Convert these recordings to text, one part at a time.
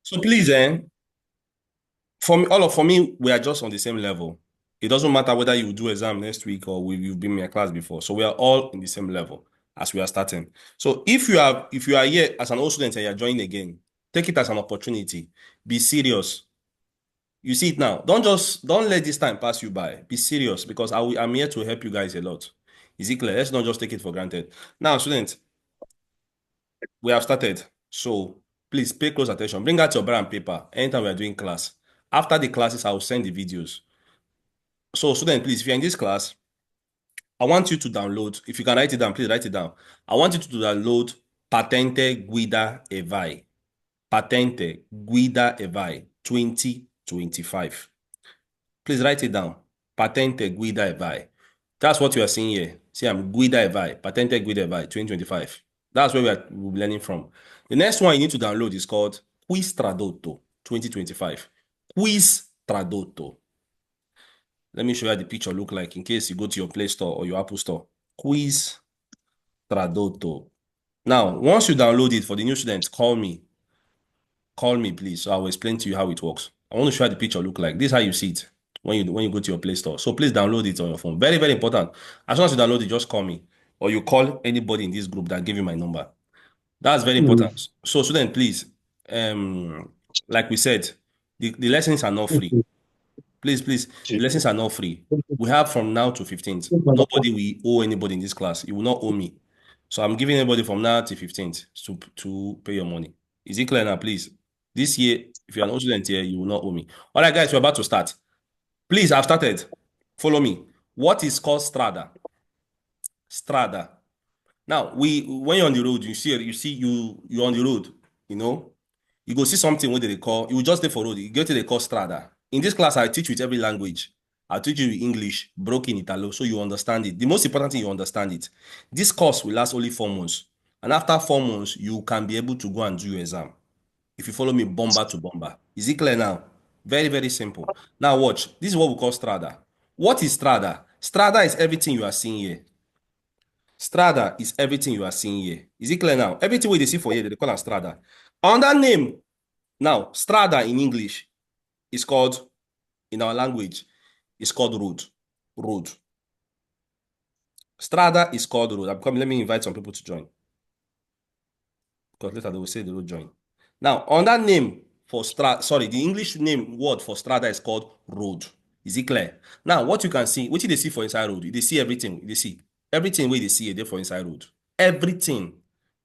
So please, for me, we are just on the same level. It doesn't matter whether you do exam next week or you've been in my class before. So we are all in the same level as we are starting. So if you are here as an old student and you're joining again, take it as an opportunity. Be serious. You see it now. Don't let this time pass you by. Be serious because I'm here to help you guys a lot. Is it clear? Let's not just take it for granted. Now, students, we have started. So please pay close attention. Bring out your pen and paper anytime we are doing class. After the classes, I will send the videos. So student, please, if you're in this class, I want you to download. If you can write it down, please write it down. I want you to download Patente Guida EVAI. Patente Guida EVAI 2025. Please write it down. Patente Guida EVAI. That's what you are seeing here. See, I'm Guida EVAI. Patente Guida EVAI 2025. That's where we'll be learning from. The next one you need to download is called Quiz Tradotto 2025. Quiz Tradotto. Let me show you how the picture look like in case you go to your Play Store or your Apple Store. Quiz Tradotto. Now, once you download it for the new students, call me. Call me, please. So I will explain to you how it works. I want to show you how the picture look like. This is how you see it when you go to your Play Store. So please download it on your phone. Very, very important. As soon as you download it, just call me. Or you call anybody in this group that gave you my number. That's very Mm. important. So student, please, like we said, the lessons are not free. Okay. Please, the Okay. lessons are not free. We have from now to 15th. Okay. Nobody will owe anybody in this class. You will not owe me. So I'm giving everybody from now to 15th to pay your money. Is it clear now, please? This year, if you're an old student here, you will not owe me. All right, guys, we're about to start. Please, I've started. Follow me. What is called Strada? Strada. Now, when you're on the road, you're on the road, you know, you go see something what they call, you will just stay for road, you get to they call Strada. In this class, I teach with every language. I teach you English, broken Italo, so you understand it. The most important thing, you understand it. This course will last only 4 months. And after 4 months, you can be able to go and do your exam. If you follow me bomber to bomber. Is it clear now? Very, very simple. Now watch. This is what we call Strada. What is Strada? Strada is everything you are seeing here. Strada is everything you are seeing here. Is it clear now? Everything we see for here, they call it Strada. On that name, now, Strada in English is called, in our language, is called road. Road. Strada is called road. Let me invite some people to join. Because later they will say they will join. Now, on that name for Strada, sorry, the English name word for Strada is called road. Is it clear? Now, what you can see, what they see for inside road, they see everything. They see everything where they see it there for inside road. Everything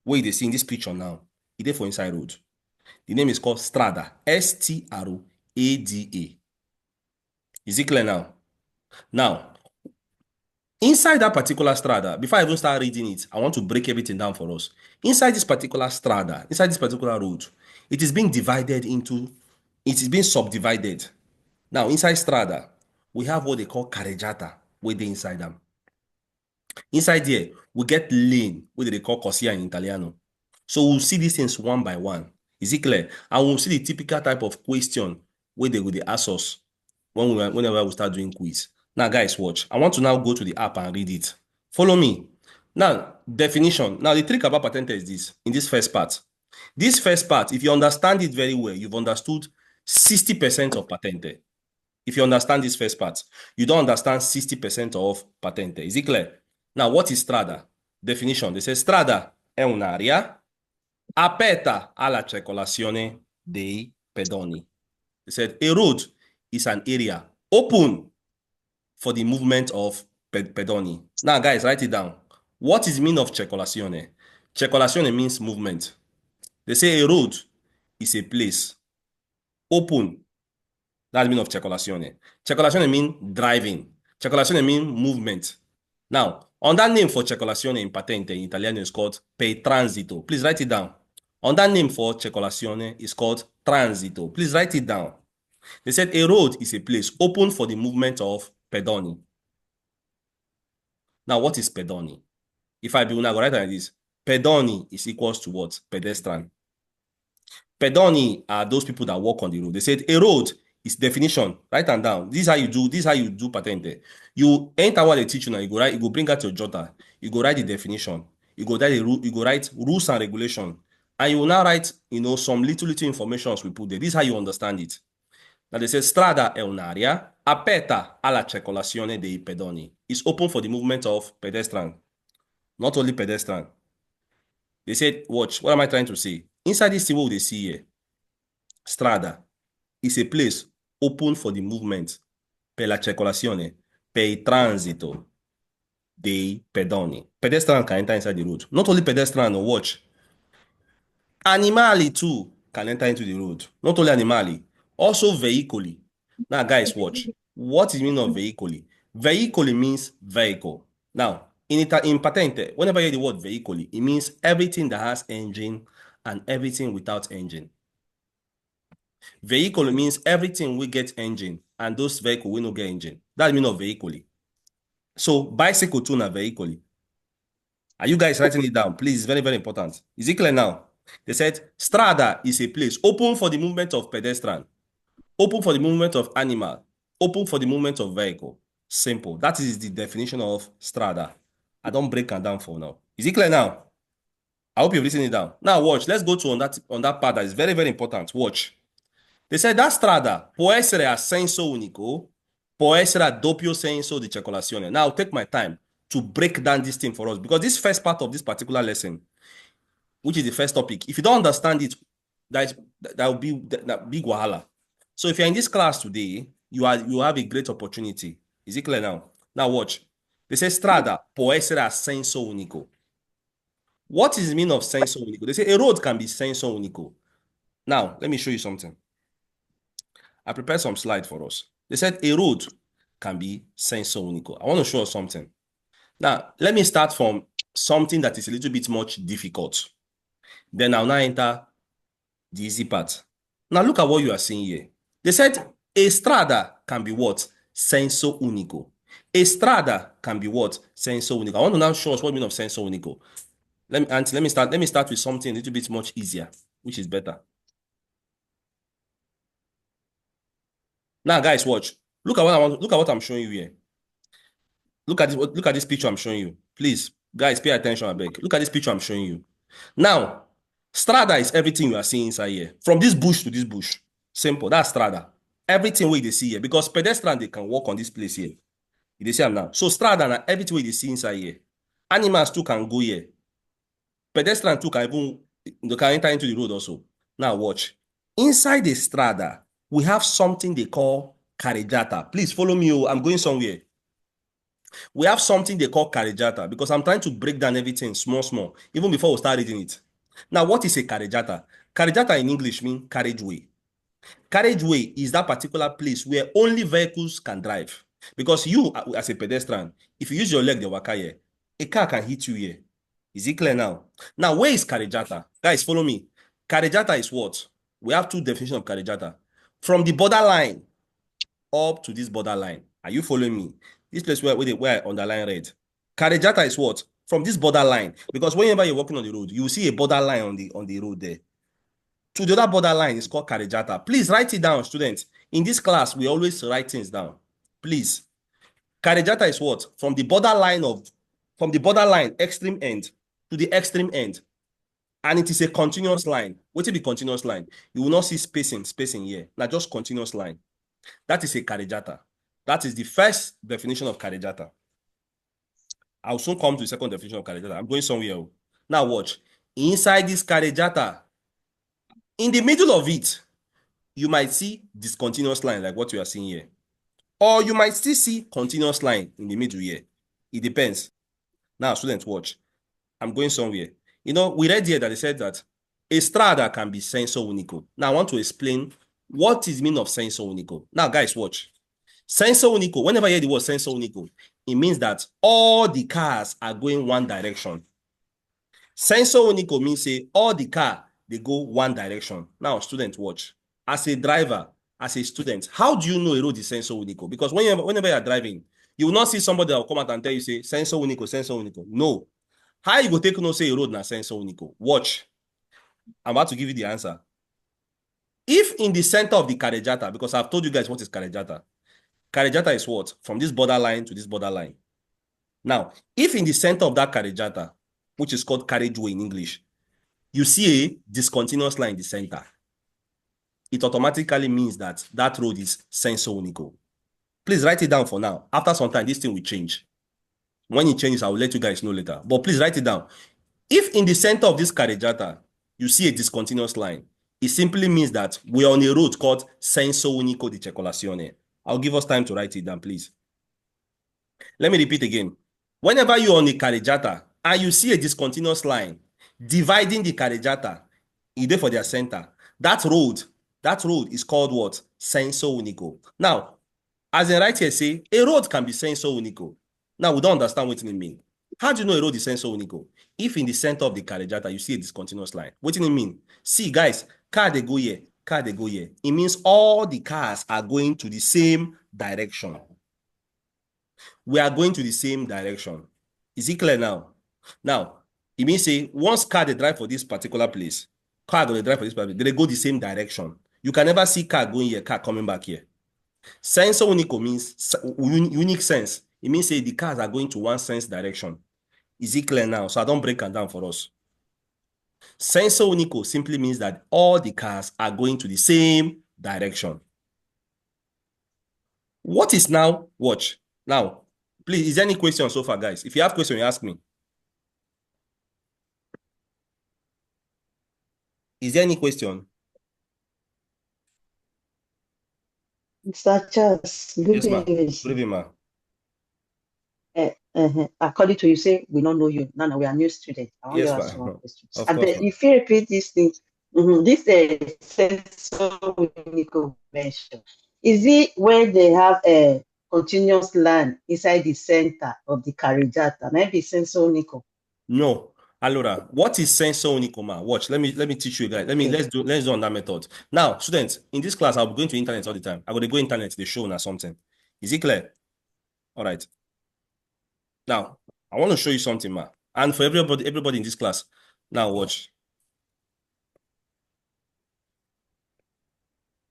where they see in this picture now, it there for inside road. The name is called Strada. Strada. Is it clear now? Now, inside that particular strada, before I even start reading it, I want to break everything down for us. Inside this particular strada, inside this particular road, it is being divided into, it is being subdivided. Now, inside strada, we have what they call carreggiata, where they inside them. Inside here, we get lane, what they call corsia in Italiano. So we'll see these things one by one. Is it clear? And we'll see the typical type of question where they will ask us whenever we start doing quiz. Now, guys, watch. I want to now go to the app and read it. Follow me. Now, definition. Now, the trick about patente is this, in this first part. This first part, if you understand it very well, you've understood 60% of patente. If you understand this first part, you don't understand 60% of patente. Is it clear? Now, what is strada? Definition. They say strada è un'area aperta alla circolazione dei pedoni. They said a road is an area open for the movement of pedoni. Now, guys, write it down. What is the meaning of circolazione? Circolazione means movement. They say a road is a place open. That's the meaning of circolazione. Circolazione means driving. Circolazione means movement. Now, on that name for circolazione in patente in Italiano is called per transito. Please write it down. On that name for circolazione is called transito. Please write it down. They said a road is a place open for the movement of pedoni. Now, what is pedoni? If I do now, go write like this. Pedoni is equals to what? Pedestrian. Pedoni are those people that walk on the road. They said a road is definition. Write them down. This is how you do. This is how you do patente. You enter what they teach you now. You go write. You go bring out your jotter. You go write the definition. You go write the rule. You go write rules and regulation. And you will now write, some little informations we put there. This is how you understand it. Now they say strada è un'area aperta alla circolazione dei pedoni. It's open for the movement of pedestrian. Not only pedestrian. They said, watch, what am I trying to say? Inside this thing, what they see here, strada is a place open for the movement per la circolazione, per il transito dei pedoni. Pedestrian can enter inside the road. Not only pedestrian, no, watch. Animali too can enter into the road. Not only animali, also veicoli. Now, guys, watch. What is the meaning of veicoli? Veicoli means vehicle. Now, in patente, whenever you hear the word veicoli, it means everything that has engine and everything without engine. Vehicle means everything we get engine and those vehicle we no get engine. That's the meaning of veicoli. So, bicycle too na veicoli. Are you guys writing it down? Please, it's very, very important. Is it clear now? They said strada is a place open for the movement of pedestrian, open for the movement of animal, open for the movement of vehicle. Simple. That is the definition of strada. I don't break it down for now. Is it clear now? I hope you've written it down. Now watch. Let's go to on that part that is very, very important. Watch. They said that strada può essere a senso unico, può essere a doppio senso di circolazione. Now I'll take my time to break down this thing for us because this first part of this particular lesson, which is the first topic, if you don't understand it, that will be that big wahala. So if you're in this class today, you have a great opportunity. Is it clear now? Now watch. They say strada può essere a senso unico. What is the meaning of senso unico? They say a road can be senso unico. Now, let me show you something. I prepared some slides for us. They said a road can be senso unico. I want to show us something. Now, let me start from something that is a little bit much difficult. Then I'll now enter the easy part. Now, look at what you are seeing here. They said a strada can be what? Senso unico. A strada can be what? Senso unico. I want to now show us what meaning of senso unico. Let me start with something a little bit much easier, which is better. Now, guys, watch. Look at what I'm showing you here. Look at this picture I'm showing you. Please, guys, pay attention, I beg. Look at this picture I'm showing you. Now, strada is everything you are seeing inside here. From this bush to this bush. Simple. That's strada. Everything we they see here. Because pedestrians, they can walk on this place here. You see them now. So strada and everything we they see inside here. Animals too can go here. Pedestrians too can enter into the road also. Now watch. Inside the strada, we have something they call carreggiata. Please follow me. I'm going somewhere. We have something they call carreggiata because I'm trying to break down everything small, even before we start reading it. Now, what is a carreggiata? Carreggiata in English means carriageway. Carriageway is that particular place where only vehicles can drive. Because you, as a pedestrian, if you use your leg, the waka here, a car can hit you here. Is it clear now? Now, where is carreggiata? Guys, follow me. Carreggiata is what? We have two definitions of carreggiata. From the borderline up to this borderline. Are you following me? This place where I underline red. Carreggiata is what? From this borderline. Because whenever you're walking on the road, you will see a borderline on the road there. To the other borderline is called carreggiata. Please write it down, students. In this class, we always write things down. Please. Carreggiata is what? From the borderline extreme end to the extreme end. And it is a continuous line. What will be continuous line? You will not see spacing here. Now just continuous line. That is a carreggiata. That is the first definition of carreggiata. I'll soon come to the second definition of carreggiata. I'm going somewhere. Now watch. Inside this carreggiata, in the middle of it, you might see discontinuous line like what you are seeing here. Or you might still see continuous line in the middle here. It depends. Now, students, watch. I'm going somewhere. We read here that they said that a strada can be senso unico. Now, I want to explain what is the meaning of senso unico. Now, guys, watch. Senso unico, whenever you hear the word senso unico, it means that all the cars are going one direction. Senso unico means say all the car, they go one direction. Now, students, watch. As a driver, as a student, how do you know a road is senso unico? Because whenever you're driving, you will not see somebody that will come out and tell you, say, senso unico, senso unico. No. How you go take no say a road na senso unico? Watch. I'm about to give you the answer. If in the center of the carreggiata, because I've told you guys what is carreggiata. Carreggiata is what? From this borderline to this borderline. Now, if in the center of that carreggiata, which is called carriageway in English, you see a discontinuous line in the center, it automatically means that that road is senso unico. Please write it down for now. After some time, this thing will change. When it changes, I will let you guys know later. But please write it down. If in the center of this carreggiata, you see a discontinuous line, it simply means that we are on a road called senso unico di circolazione. I'll give us time to write it down, please. Let me repeat again. Whenever you're on a carreggiata and you see a discontinuous line dividing the carreggiata, either for their center, that road is called what? Senso unico. Now, as in right here say, a road can be senso unico. Now, we don't understand what it means. How do you know a road is senso unico? If in the center of the carreggiata, you see a discontinuous line. What do it mean? See, guys, car they go here, car they go here. It means all the cars are going to the same direction. We are going to the same direction. Is it clear now? Now, it means say, once car they drive for this particular place, car going to drive for this particular place, they go the same direction. You can never see car going here, car coming back here. Senso unico means unique sense. It means say the cars are going to one sense direction. Is it clear now? So I don't break it down for us. Senso unico simply means that all the cars are going to the same direction. What is now? Watch. Now, please, is there any question so far, guys? If you have question, you ask me. Is there any question? Mr. Charles, good Yes, ma'am. evening. Good evening, ma'am. According to you, say we don't know you. No, we are new students. I want Yes, to ask you one ma'am. question. Of I course, bet ma'am. if you repeat this thing, this sensor unique mention, is it where they have a continuous line inside the center of the carreggiata? Maybe sensor unique. No. Allora, what is senso unico, ma? Watch, let me teach you guys. Okay. Let's do on that method. Now, students, in this class, I'll be going to internet all the time. I'm going to go internet, they show or something. Is it clear? All right. Now, I want to show you something, ma. And for everybody in this class. Now, watch.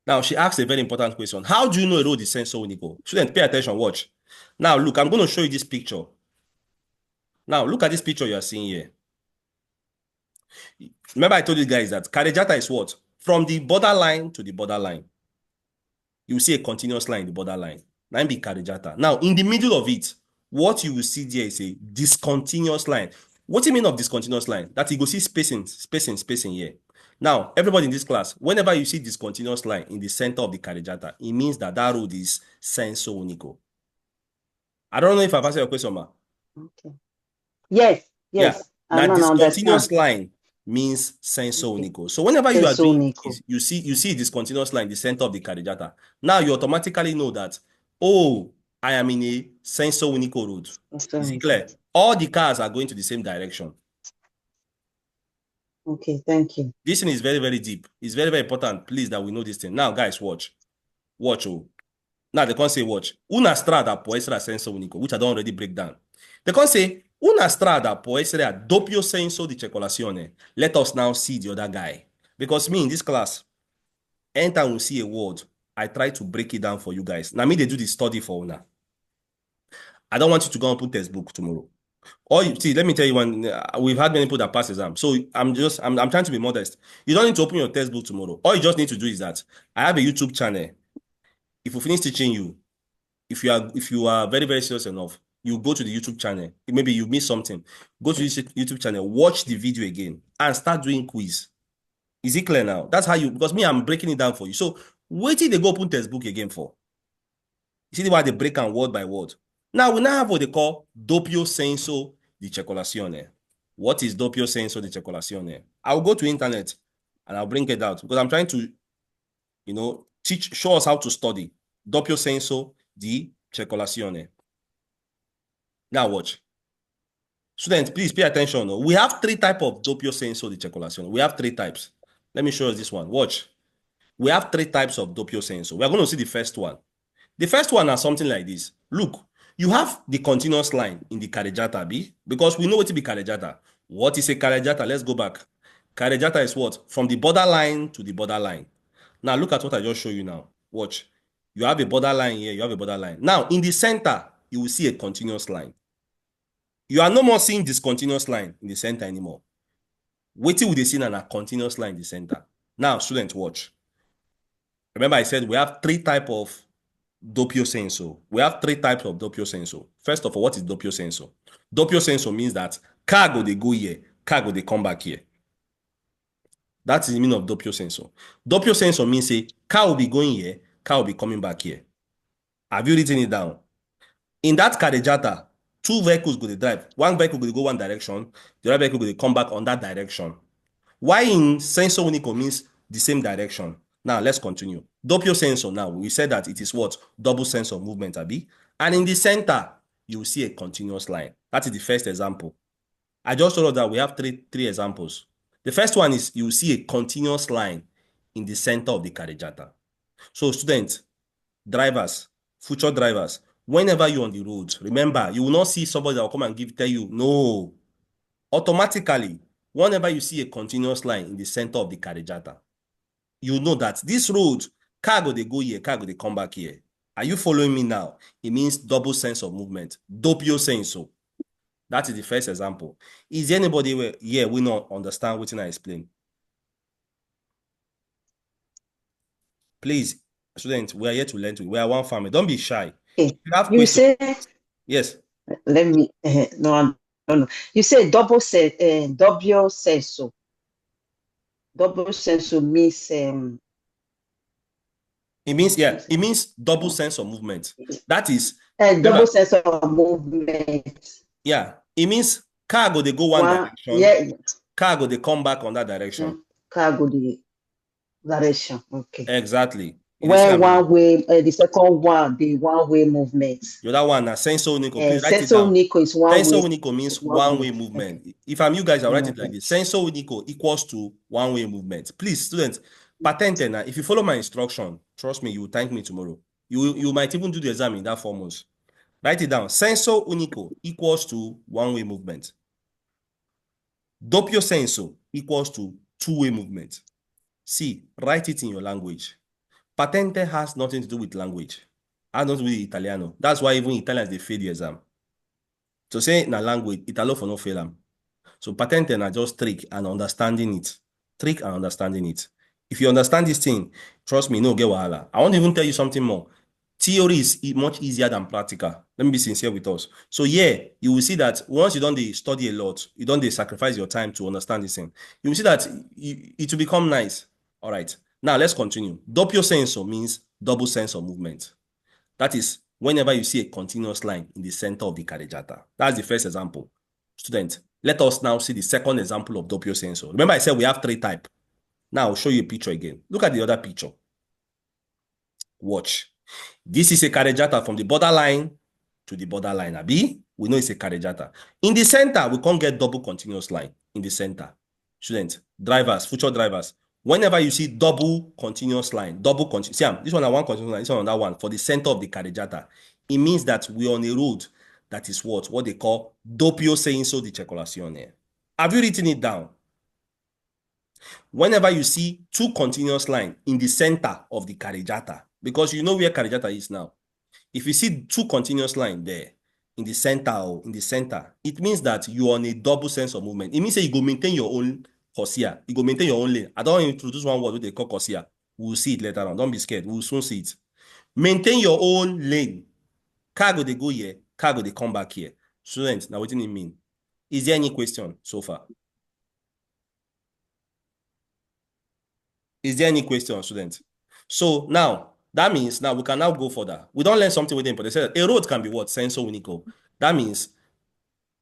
Now, she asked a very important question. How do you know a road is senso unico? Student, pay attention, watch. Now, look, I'm going to show you this picture. Now, look at this picture you are seeing here. Remember I told you guys that carreggiata is what? From the borderline to the borderline. You see a continuous line in the borderline. Now be carreggiata. Now, in the middle of it, what you will see there is a discontinuous line. What do you mean of discontinuous line? That you go see spacing here. Now, everybody in this class, whenever you see discontinuous line in the center of the carreggiata, it means that that road is senso unico. I don't know if I've answered your question, ma. Okay. Yes. Yeah. Now, I discontinuous understand. line means senso Okay. unico. So whenever you are Senso doing unico. this, you see discontinuous line in the center of the carreggiata. Now you automatically know that, oh, I am in a senso unico road. Is it clear? All the cars are going to the same direction. Okay, thank you. This thing is very, very deep. It's very, very important, please, that we know this thing. Now, guys, watch. Watch, oh. Now they can't say watch. Una strada può essere senso unico, which I don't already break down. They can't say una strada può essere a doppio senso di circolazione. Let us now see the other guy. Because me in this class, anytime we see a word, I try to break it down for you guys. Now me they do the study for una. I don't want you to go and put textbook tomorrow. Or you see, let me tell you one. We've had many people that pass exam, so I'm trying to be modest. You don't need to open your textbook tomorrow. All you just need to do is that I have a YouTube channel. If we finish teaching you, if you are very, very serious enough, you go to the YouTube channel. Maybe you missed something. Go to the YouTube channel, watch the video again, and start doing quiz. Is it clear now? That's how you, because me, I'm breaking it down for you. So wait till they go open textbook again for. You see why they break down word by word. Now we now have what they call doppio senso di circolazione. What is doppio senso di circolazione? I'll go to internet and I'll bring it out because I'm trying to, show us how to study doppio senso di circolazione. Now watch. Students, please pay attention. We have three types of doppio senso di circolazione. We have three types. Let me show you this one. Watch. We have three types of doppio senso. We are going to see the first one. The first one is something like this. Look, you have the continuous line in the carreggiata, B, because we know what to be carreggiata. What is a carreggiata? Let's go back. Carreggiata is what? From the borderline to the borderline. Now look at what I just showed you now. Watch. You have a borderline here, you have a borderline. Now, in the center, you will see a continuous line. You are no more seeing this continuous line in the center anymore. Wetin we dey see na a continuous line in the center. Now, students, watch. Remember, I said we have three types of doppio senso. We have three types of doppio senso. First of all, what is doppio senso? Doppio senso means that car go dey go here, car go dey come back here. That is the meaning of doppio senso. Doppio senso means say car will be going here, car will be coming back here. Have you written it down? In that carreggiata, two vehicles go dey drive. One vehicle go dey go one direction, the other vehicle go dey come back on that direction. Why in senso unico means the same direction? Now, let's continue. Doppio senso now, we said that it is what? Double sense of movement, abi? And in the center, you will see a continuous line. That is the first example. I just told you that we have three examples. The first one is you will see a continuous line in the center of the carreggiata. So, students, drivers, future drivers, whenever you're on the road, remember, you will not see somebody that will come and tell you, no. Automatically, whenever you see a continuous line in the center of the carreggiata, you know that this road, car go dey go here, car go dey come back here. Are you following me now? It means double sense of movement. Doppio senso. That is the first example. Is there anybody here we not understand what I explain? Please, students, we are here to learn. We are one family. Don't be shy. Okay. You have You questions. say, Yes. let me, no. You say doppio senso. Double senso means it means, yeah, it means double sense of movement. That is double sense of movement. Yeah, it means car go dey go one direction. Yeah. Car go dey come back on that direction. Car go the direction. Okay. Exactly. When one way, the second one, the one-way movement. The other one, senso unico. Please write it Senso down. unico is one Senso way. unico means one-way movement. Okay. If I'm you guys, I'll write it like this. Senso unico equals to one-way movement. Please, students, patente now. If you follow my instruction, trust me, you will thank me tomorrow. You might even do the exam in that 4 months. Write it down. Senso unico equals to one-way movement. Doppio senso equals to two-way movement. See, write it in your language. Patente has nothing to do with language. Has nothing to do with Italiano. That's why even Italians, they fail the exam. So say na language, Italo for no fail them. So patente na just trick and understanding it. Trick and understanding it. If you understand this thing, trust me, no get wahala. I want to even tell you something more. Theory is much easier than practical. Let me be sincere with us. So yeah, you will see that once you don't study a lot, you don't sacrifice your time to understand this thing, you will see that it will become nice. All right. Now let's continue. Doppio senso means double sense of movement. That is whenever you see a continuous line in the center of the carreggiata. That's the first example. Student, let us now see the second example of doppio senso. Remember I said we have three types. Now I'll show you a picture again. Look at the other picture. Watch. This is a carreggiata from the borderline to the borderline. Abi, we know it's a carreggiata. In the center, we can't get double continuous line in the center. Students, drivers, future drivers, whenever you see double continuous line, see, this one on one continuous line, this one on that one, for the center of the carreggiata, it means that we're on a road that is what they call doppio senso di circolazione. Have you written it down? Whenever you see two continuous lines in the center of the carreggiata, because you know where carreggiata is now. If you see two continuous lines there in the center, it means that you're on a double sense of movement. It means that you go maintain your own corsia. You go maintain your own lane. I don't want to introduce one word they call corsia. We'll see it later on. Don't be scared. We'll soon see it. Maintain your own lane. Cargo they go here. Cargo they come back here. Students, now what do you mean? Is there any question so far? Is there any question, students? So now, that means now we can now go further. We don't learn something with them, but they said a road can be what? Senso unico. That means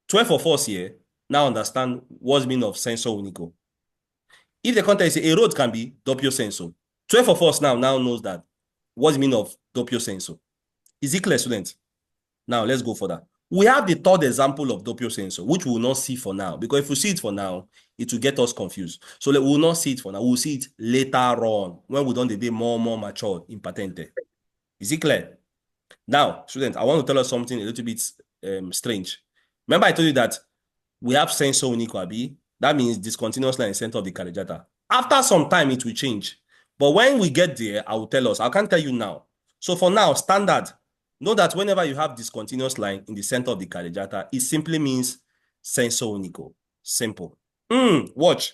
12 of us here now understand what's meaning of senso unico. If the context is a road can be doppio senso, 12 of us now knows that what's meaning of doppio senso. Is it clear, students? Now let's go further. We have the third example of doppio senso, which we will not see for now, because if we see it for now, it will get us confused. So we will not see it for now. We'll see it later on when we don't be more mature in patente. Is it clear? Now, students, I want to tell us something a little bit strange. Remember I told you that we have senso unico, abi? That means discontinuous line in center of the carreggiata. After some time, it will change. But when we get there, I will tell us. I can't tell you now. So for now, standard, know that whenever you have discontinuous line in the center of the carreggiata, it simply means senso unico. Simple. Watch.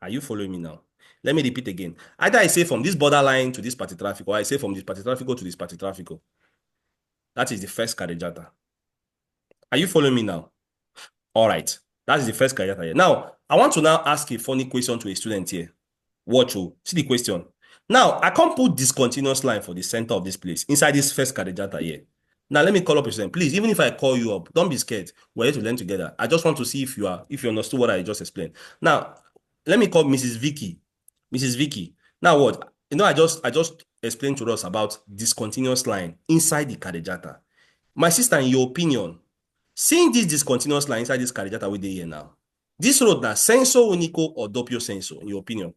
Are you following me now? Let me repeat again. Either I say from this borderline to this party traffic, or I say from this party traffic to this party traffic. That is the first carreggiata. Are you following me now? All right. That is the first carreggiata here. Now, I want to now ask a funny question to a student here. Watch, oh. See the question. Now, I can't put this continuous line for the center of this place inside this first carreggiata here. Now, let me call up a student. Please, even if I call you up, don't be scared. We're here to learn together. I just want to see if you understood what I just explained. Now, let me call Mrs. Vicky. Mrs. Vicky. Now what? I just explained to us about discontinuous line inside the carreggiata. My sister, in your opinion, seeing this discontinuous line inside this carreggiata with the here now, this road now senso unico or doppio senso, in your opinion?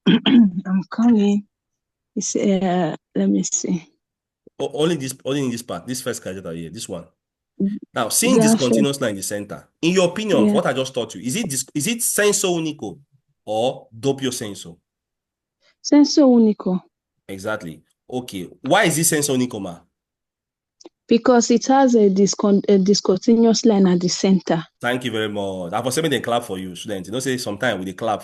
I'm coming. It's let me see. Only in this part, this first carreggiata here, this one. Now, seeing this continuous line in the center, in your opinion, what I just taught you, is it senso unico or doppio senso? Senso unico. Exactly. Okay. Why is it senso unico, ma? Because it has a discontinuous line at the center. Thank you very much. I was saying they clap for you, students. You know, say sometimes we clap.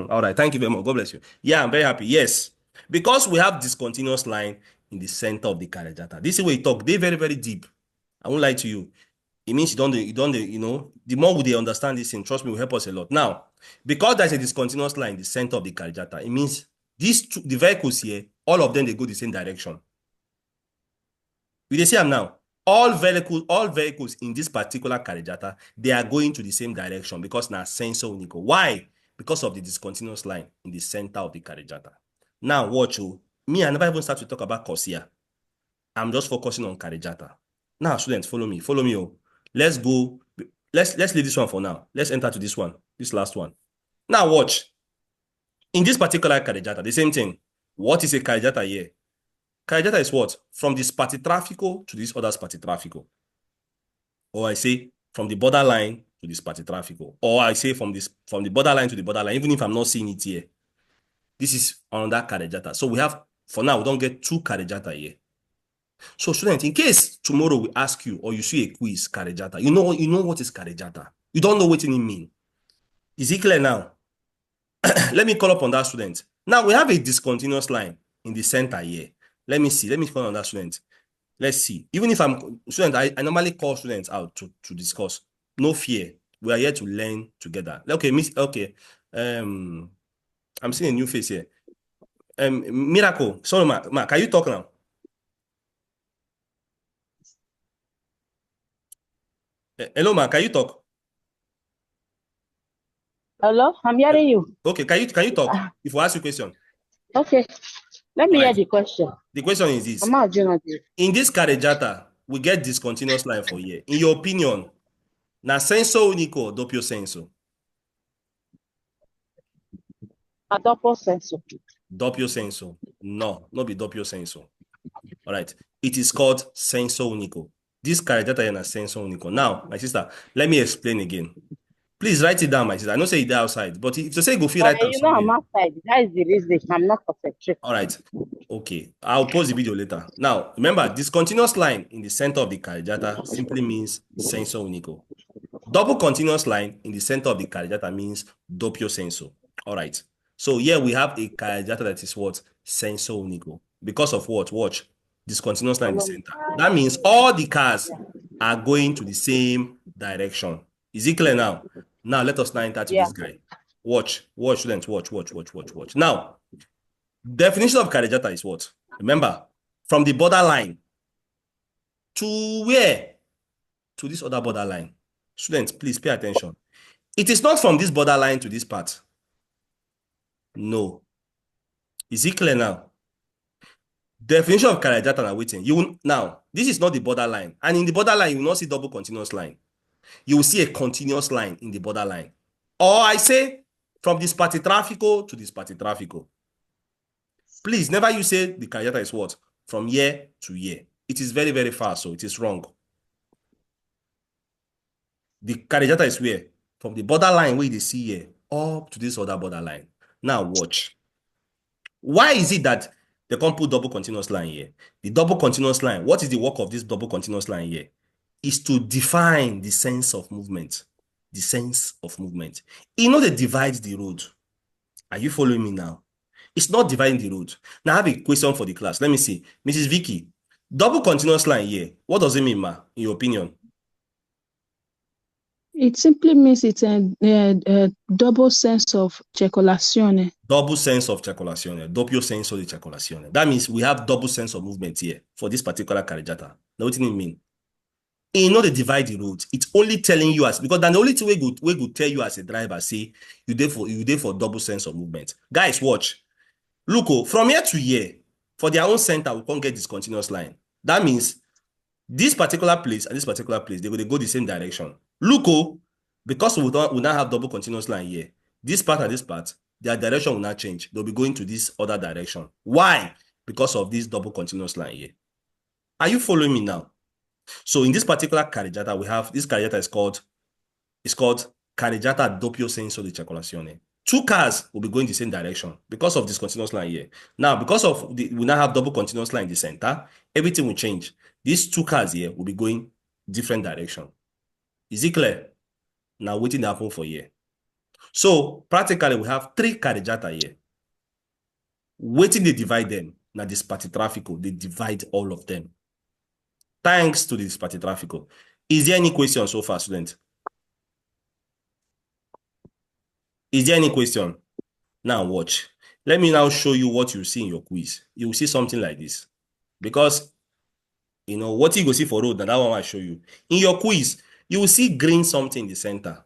All right. Thank you very much. God bless you. Yeah, I'm very happy. Yes. Because we have discontinuous line in the center of the carreggiata. This is where you talk. They're very, very deep. I won't lie to you. It means the more they understand this thing, trust me, will help us a lot. Now, because there's a discontinuous line in the center of the carreggiata, it means the vehicles here, all of them, they go the same direction. You see them now. All vehicles in this particular carreggiata, they are going to the same direction because now senso unico. Why? Because of the discontinuous line in the center of the carreggiata. Now, watch you. Me, I never even start to talk about Corsia. I'm just focusing on carreggiata. Now, students, follow me. Follow me. Oh. Let's go. Let's leave this one for now. Let's enter to this one. This last one. Now, watch. In this particular carreggiata, the same thing. What is a carreggiata here? Carreggiata is what? From this partitraffico to this other partitraffico. Or I say from the borderline to this partitraffico. Or I say from the borderline to the borderline, even if I'm not seeing it here. This is on that carreggiata. So we have, for now, we don't get two carreggiata here. So, students, in case tomorrow we ask you or you see a quiz, carreggiata, you know what is carreggiata. You don't know what it means. Is it clear now? Let me call up on that student. Now, we have a discontinuous line in the center here. Let me see. Let me call on that student. Let's see. Even if I'm student, I normally call students out to discuss. No fear. We are here to learn together. Okay, miss. Okay. I'm seeing a new face here. Miracle. Sorry, ma. Can you talk now? Hello, ma. Can you talk? Hello, I'm hearing you. Okay, can you talk? If I ask you a question. Okay, let me hear the question. The question is this. I'm not doing In this carreggiata, we get discontinuous line for here. In your opinion, na senso unico or doppio senso? a doppio senso. Doppio senso. No, not be doppio senso. All right. It is called senso unico. This carreggiata is na senso unico. Now, my sister, let me explain again. Please write it down, my sister. I know say it outside, but if you say go feel right down. You know I'm outside. That is the reason I'm not concentrating. All right. Okay. I'll pause the video later. Now, remember, discontinuous line in the center of the carreggiata simply means senso unico. Double continuous line in the center of the carreggiata means doppio senso. All right. So here we have a carreggiata that is what? Senso unico. Because of what? Watch. Discontinuous line in the center. That means all the cars are going to the same direction. Is it clear now? Now let us now enter to this guy. Watch, students, watch. Now, definition of carreggiata is what? Remember, from the borderline to where? To this other borderline. Students, please pay attention. It is not from this borderline to this part. No. Is it clear now? Definition of carreggiata now waiting. Now, this is not the borderline. And in the borderline, you will not see double continuous line. You will see a continuous line in the borderline. Or I say, from this partitraffico to this partitraffico. Please, never you say the carreggiata is what? From here to here. It is very, very fast, so it is wrong. The carreggiata is where? From the borderline where you see here, up to this other borderline. Now watch. Why is it that they can't put double continuous line here? The double continuous line, what is the work of this double continuous line here? Is to define the sense of movement. the sense of movement. You know they divide the road. Are you following me now? It's not dividing the road. Now I have a question for the class. Let me see. Mrs. Vicky, double continuous line here. What does it mean, ma, in your opinion? It simply means it's a double sense of circolazione. Double sense of circolazione, doppio senso di circolazione. That means we have double sense of movement here for this particular carreggiata. Now, what do it mean? You know they divide the road. It's only telling you as, because then the only thing we could tell you as a driver, say you there for double sense of movement. Guys, watch. Look, oh, from here to here, for their own center, we can't get this continuous line. That means this particular place and this particular place, they go the same direction. Look, oh, because we now have double continuous line here, this part and this part, their direction will not change. They'll be going to this other direction. Why? Because of this double continuous line here. Are you following me now? So in this particular carreggiata, we have this carreggiata is called carreggiata doppio senso di circolazione. Two cars will be going the same direction because of this continuous line here. Now, because of we now have double continuous line in the center, everything will change. These two cars here will be going different direction. Is it clear? Now, waiting to happen for here. So practically, we have three carreggiata here. Waiting they divide them. Now, this Spartitraffico, they divide all of them. Thanks to this Spartitraffico. Is there any question so far, student? Is there any question? Now watch. Let me now show you what you see in your quiz. You will see something like this. Because, you know, what you go see for road, now that one I show you. In your quiz, you will see green something in the center.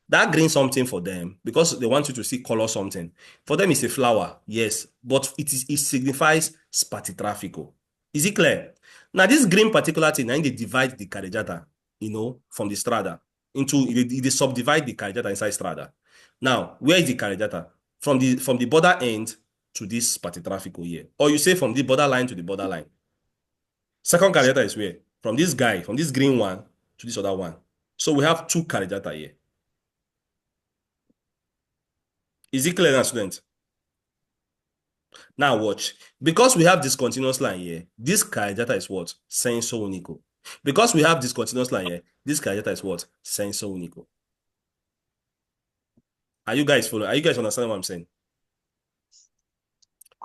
That green something for them, because they want you to see color something. For them, it's a flower, yes, but it signifies Spartitraffico. Is it clear? Now, this green particular thing, now they divide the carreggiata, you know, from the Strada into, they subdivide the carreggiata inside Strada. Now, where is the carreggiata? From the border end to this Spartitraffico here. Or you say from the borderline to the borderline. Second carreggiata is where? From this guy, from this green one to this other one. So we have two carreggiata here. Is it clear now, student? Now watch. Because we have this continuous line here, this carreggiata is what? Senso unico. Because we have this continuous line here, this carreggiata is what? Senso unico. Are you guys following? Are you guys understanding what I'm saying?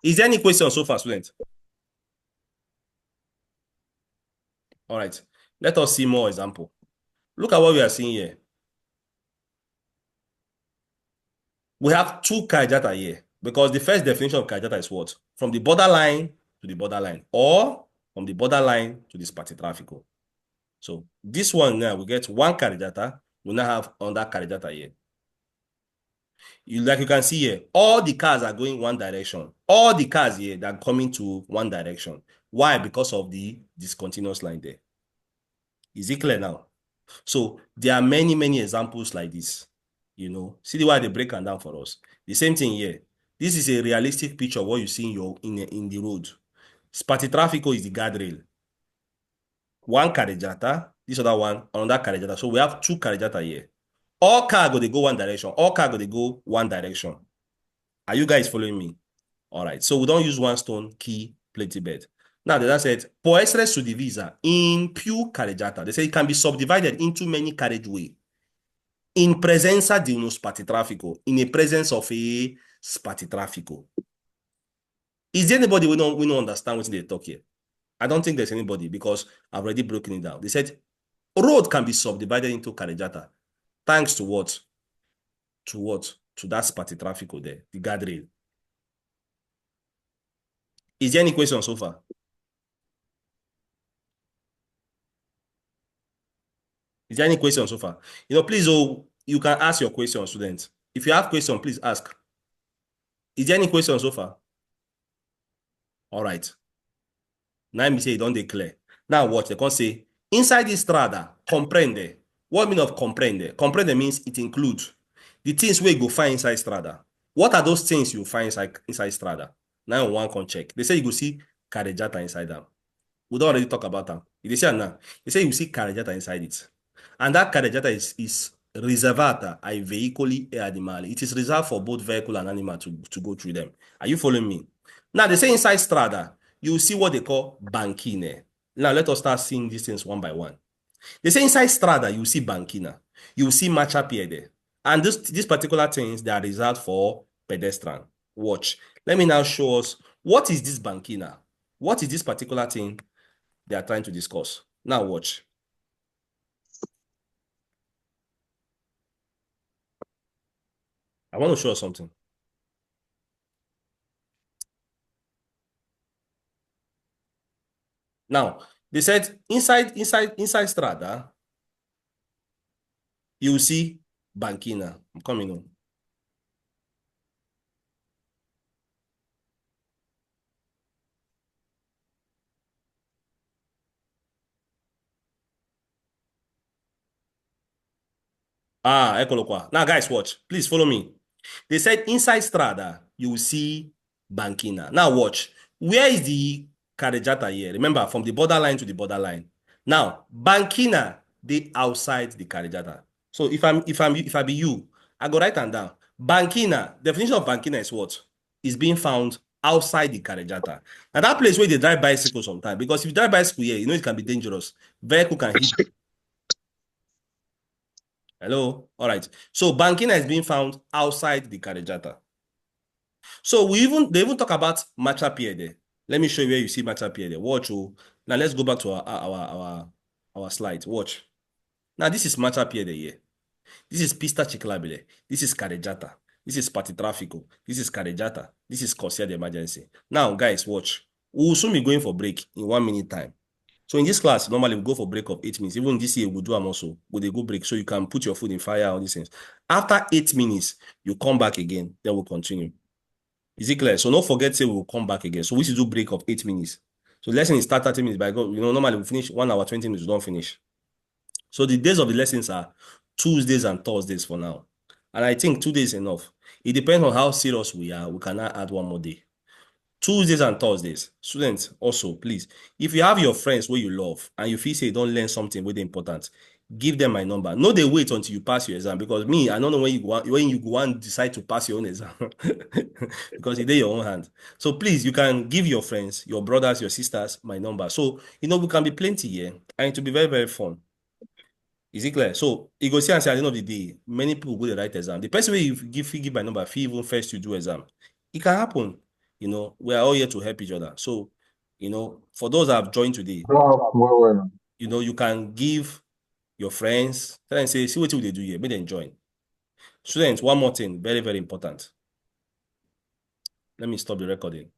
Is there any question so far, student? All right. Let us see more example. Look at what we are seeing here. We have two carreggiata here because the first definition of carreggiata is what? From the borderline to the borderline, or from the borderline to the Spartitraffico. So this one now, we get one carreggiata. We now have another carreggiata here. Like you can see here, all the cars are going one direction. All the cars here, they're coming to one direction. Why? Because of the discontinuous line there. Is it clear now? So there are many, many examples like this. You know, see the way they break them down for us. The same thing here. This is a realistic picture of what you see in the road. Spartitraffico is the guardrail. One carreggiata, this other one, another carreggiata. So we have two carreggiata here. All cargo, they go one direction. All cargo, they go one direction. Are you guys following me? All right. So we don't use one stone, key, plenty bed. Now, they said, può essere suddivisa in più carreggiata. They say it can be subdivided into many carriageway. In presenza di uno Spartitraffico. In the presence of a Spartitraffico. Is there anybody we don't understand what they talk here? I don't think there's anybody because I've already broken it down. They said, road can be subdivided into carreggiata. Thanks to what? To what? To that Spartitraffico there, the guardrail. Is there any question so far? Is there any question so far? You know, please, oh, you can ask your question, students. If you have question, please ask. Is there any question so far? All right. Now me say, don't declare. Now what? They can say, inside this Strada, comprende. What mean of comprende? Comprende means it includes the things where you go find inside Strada. What are those things you find inside Strada? Now one can check. They say you go see carreggiata inside them. We don't already talk about them. They say now. They say you see carreggiata inside it. And that carreggiata is riservata ai veicoli e animali. It is reserved for both vehicle and animal to go through them. Are you following me? Now they say inside Strada, you see what they call banchine. Now let us start seeing these things one by one. They say inside Strada, you see banchina. You will see matchup here there. And these particular things, they are reserved for pedestrian. Watch. Let me now show us what is this bankina. What is this particular thing they are trying to discuss? Now watch. I want to show us something. Now, they said inside Strada, you will see bankina. I'm coming on. Ekolokwa. Now, guys, watch. Please follow me. They said inside Strada, you will see bankina. Now, watch. Where is the carreggiata here? Remember, from the borderline to the borderline. Now, bankina, they outside the carreggiata. So if I be you, I go write them down. Bankina, definition of bankina is what? Is being found outside the carreggiata. And that place where they drive bicycle sometimes, because if you drive bicycle here, you know it can be dangerous. Vehicle can hit you. Hello? All right. So bankina is being found outside the carreggiata. So they even talk about matchup here there. Let me show you where you see matchup here there. Watch. Oh. Now let's go back to our slide. Watch. Now this is matchup here there. Yeah. This is pista ciclabile. This is carreggiata. This is party traffico. This is carreggiata. This is corsia de emergency. Now, guys, watch. We will soon be going for break in 1 minute time. So in this class, normally we go for break of 8 minutes. Even this year, we'll do them also. We'll go break so you can put your food in fire, all these things. After 8 minutes, you come back again. Then we'll continue. Is it clear? So don't forget, say we'll come back again. So we should do break of 8 minutes. So lesson is start 30 minutes by go. Normally we finish 1 hour, 20 minutes, we don't finish. So the days of the lessons are Tuesdays and Thursdays for now. And I think 2 days is enough. It depends on how serious we are. We cannot add 1 more day. Tuesdays and Thursdays. Students, also, please, if you have your friends where you love and you feel say you don't learn something really important, give them my number. No, they wait until you pass your exam, because me, I don't know when you go and decide to pass your own exam because it's in your own hand. So please, you can give your friends, your brothers, your sisters my number. So, we can be plenty here and it will be very, very fun. Is it clear? So you go see and say at the end of the day, many people go to write exam. The person way you give my number, if even first you do exam, it can happen. We are all here to help each other. So, for those that have joined today, you can give your friends, tell them say, see what they do here, make them join. Students, one more thing, very, very important. Let me stop the recording.